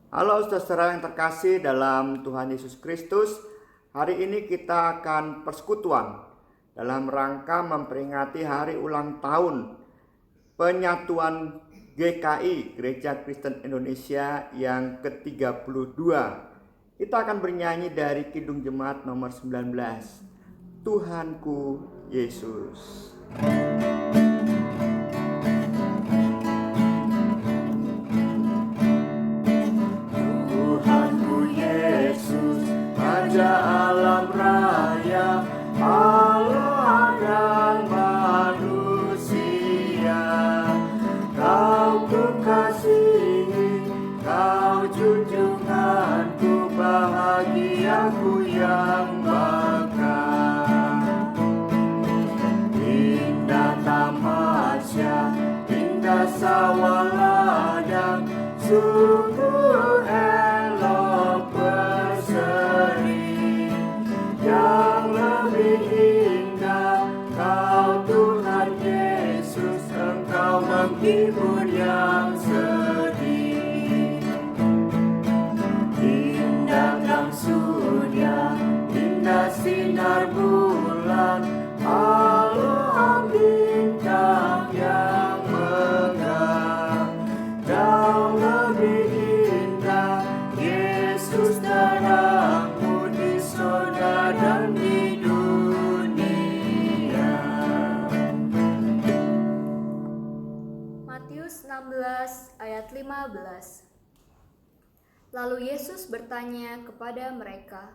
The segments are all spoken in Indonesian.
Halo saudara yang terkasih dalam Tuhan Yesus Kristus. Hari ini kita akan persekutuan dalam rangka memperingati hari ulang tahun penyatuan GKI, Gereja Kristen Indonesia yang ke-32. Kita akan bernyanyi dari Kidung Jemaat nomor 19, Tuhanku Yesus. Raja alam raya, Allah dan manusia. Kau kukasihi, kau junjunganku, bahagiaku yang mekar. Indah tamasya, indah sawah ladang, sungguh elok berseri. Yang lebih indah, Kau Tuhan Yesus, Engkau menghibur yang sedih. Indah terang surya, indah sinar bulan, alam bintang yang megah. Jauh lebih indah Yesus terangmu di surga dan di dunia. Matius 16 ayat 15. Lalu Yesus bertanya kepada mereka,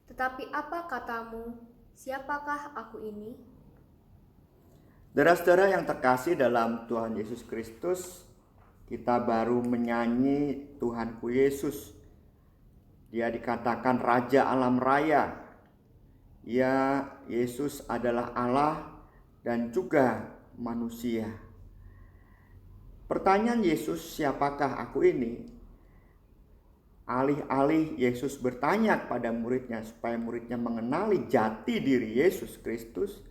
"Tetapi apa katamu, siapakah aku ini?" Saudara-saudara yang terkasih dalam Tuhan Yesus Kristus, kita baru menyanyi Tuhanku Yesus. Dia dikatakan Raja Alam Raya. Ya, Yesus adalah Allah dan juga manusia. Pertanyaan Yesus, siapakah aku ini? Alih-alih Yesus bertanya kepada muridnya supaya muridnya mengenali jati diri Yesus Kristus,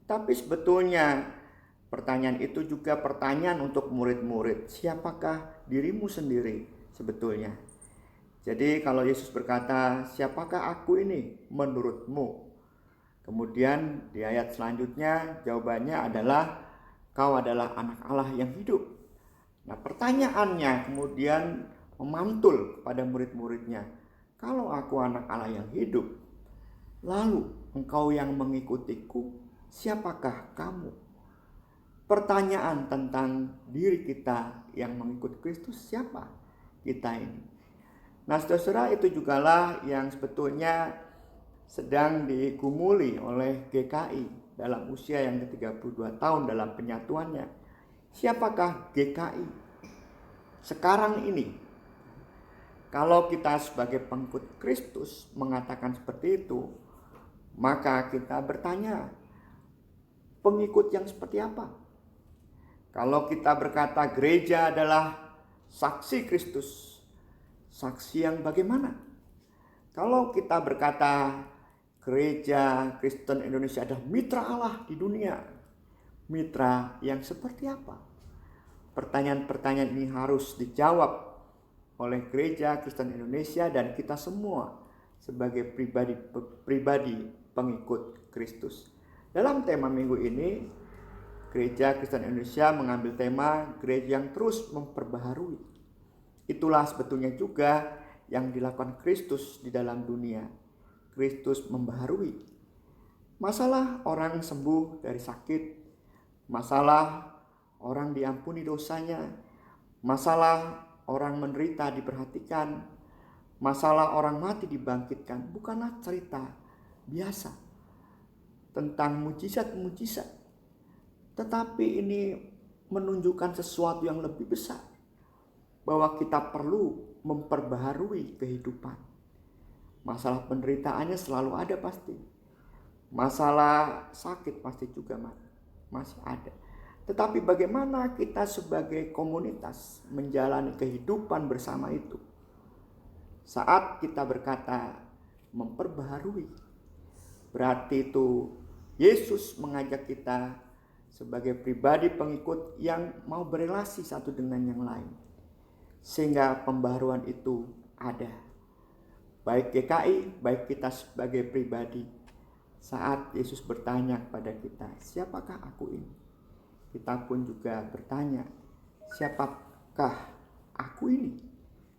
tapi sebetulnya pertanyaan itu juga pertanyaan untuk murid-murid. Siapakah dirimu sendiri sebetulnya? Jadi kalau Yesus berkata, siapakah aku ini menurutmu? Kemudian di ayat selanjutnya jawabannya adalah, kau adalah anak Allah yang hidup. Nah, pertanyaannya kemudian memantul kepada murid-muridnya. Kalau aku anak Allah yang hidup, lalu engkau yang mengikutiku, siapakah kamu? Pertanyaan tentang diri kita yang mengikut Kristus, siapa kita ini? Nah, saudara, itu jugalah yang sebetulnya sedang digumuli oleh GKI dalam usia yang ke-32 tahun dalam penyatuannya. Siapakah GKI sekarang ini? Kalau kita sebagai pengikut Kristus mengatakan seperti itu, maka kita bertanya, pengikut yang seperti apa? Kalau kita berkata gereja adalah saksi Kristus, saksi yang bagaimana? Kalau kita berkata Gereja Kristen Indonesia adalah mitra Allah di dunia, mitra yang seperti apa? Pertanyaan-pertanyaan ini harus dijawab oleh Gereja Kristen Indonesia dan kita semua sebagai pribadi pengikut Kristus. Dalam tema minggu ini, Gereja Kristen Indonesia mengambil tema gereja yang terus memperbaharui. Itulah sebetulnya juga yang dilakukan Kristus di dalam dunia. Kristus membaharui. Masalah orang sembuh dari sakit, masalah orang diampuni dosanya, masalah orang menderita diperhatikan, masalah orang mati dibangkitkan, bukanlah cerita biasa tentang mujizat-mujizat, tetapi ini menunjukkan sesuatu yang lebih besar, bahwa kita perlu memperbaharui kehidupan. Masalah penderitaannya selalu ada pasti. Masalah sakit pasti juga masih ada. Tetapi bagaimana kita sebagai komunitas menjalani kehidupan bersama itu? Saat kita berkata memperbaharui, berarti itu Yesus mengajak kita sebagai pribadi pengikut yang mau berelasi satu dengan yang lain. sehingga pembaharuan itu ada. Baik GKI, baik kita sebagai pribadi. Saat Yesus bertanya kepada kita, siapakah aku ini? Kita pun juga bertanya, siapakah aku ini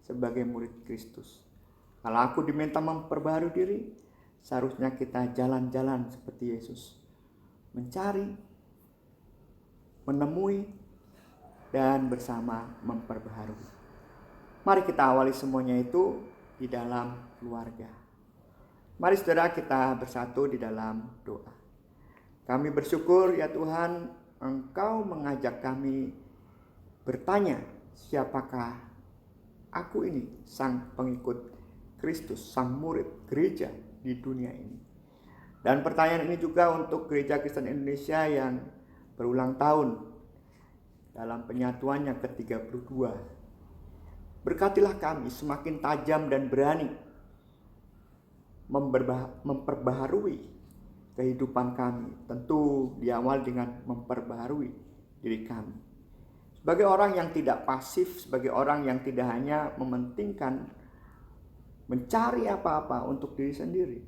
sebagai murid Kristus? Kalau aku diminta memperbaharui diri, seharusnya kita jalan-jalan seperti Yesus. Mencari, menemui, dan bersama memperbaharui. Mari kita awali semuanya itu di dalam keluarga. Mari saudara kita bersatu di dalam doa. Kami bersyukur ya Tuhan, Engkau mengajak kami bertanya, siapakah aku ini, sang pengikut Kristus, sang murid gereja di dunia ini. Dan pertanyaan ini juga untuk Gereja Kristen Indonesia yang berulang tahun dalam penyatuan yang ke-32. Berkatilah kami semakin tajam dan berani memperbaharui kehidupan kami. Tentu diawali dengan memperbaharui diri kami. Sebagai orang yang tidak pasif, sebagai orang yang tidak hanya mementingkan mencari apa-apa untuk diri sendiri,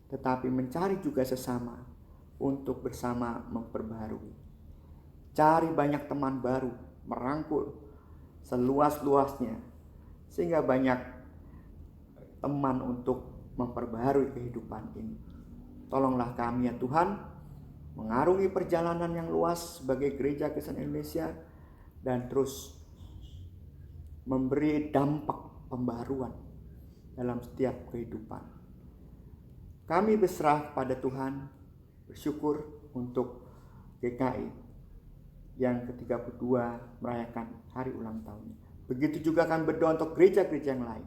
tetapi mencari juga sesama untuk bersama memperbaharui. Cari banyak teman baru, merangkul seluas-luasnya, sehingga banyak teman untuk memperbaharui kehidupan ini. Tolonglah kami ya Tuhan, mengarungi perjalanan yang luas sebagai Gereja Kristen Indonesia dan terus memberi dampak pembaharuan dalam setiap kehidupan. Kami berserah pada Tuhan, bersyukur untuk GKI yang ke-32 merayakan hari ulang tahunnya. Begitu juga kami berdoa untuk gereja-gereja yang lain.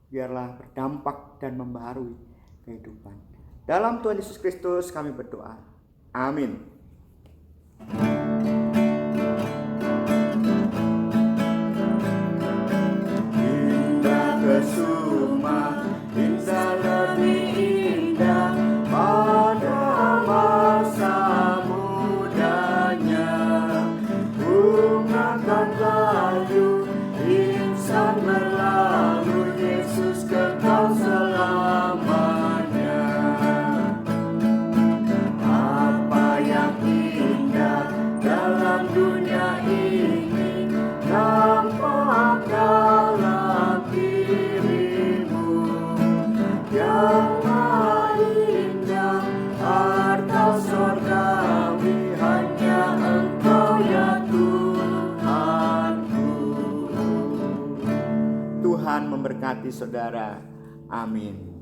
Biarlah berdampak dan membaharui kehidupan. Dalam Tuhan Yesus Kristus kami berdoa. Amin. Indah kesuma, indah lebih indah pada masa mudanya. Bunga kan layu, insan berlalu, Yesus kekal selamanya. Apa yang indah dalam dunia ini nampak dalam dirimu. Yang indah harta surgawi hanya Engkau ya Tuhanku. Tuhan memberkati saudara. Amin.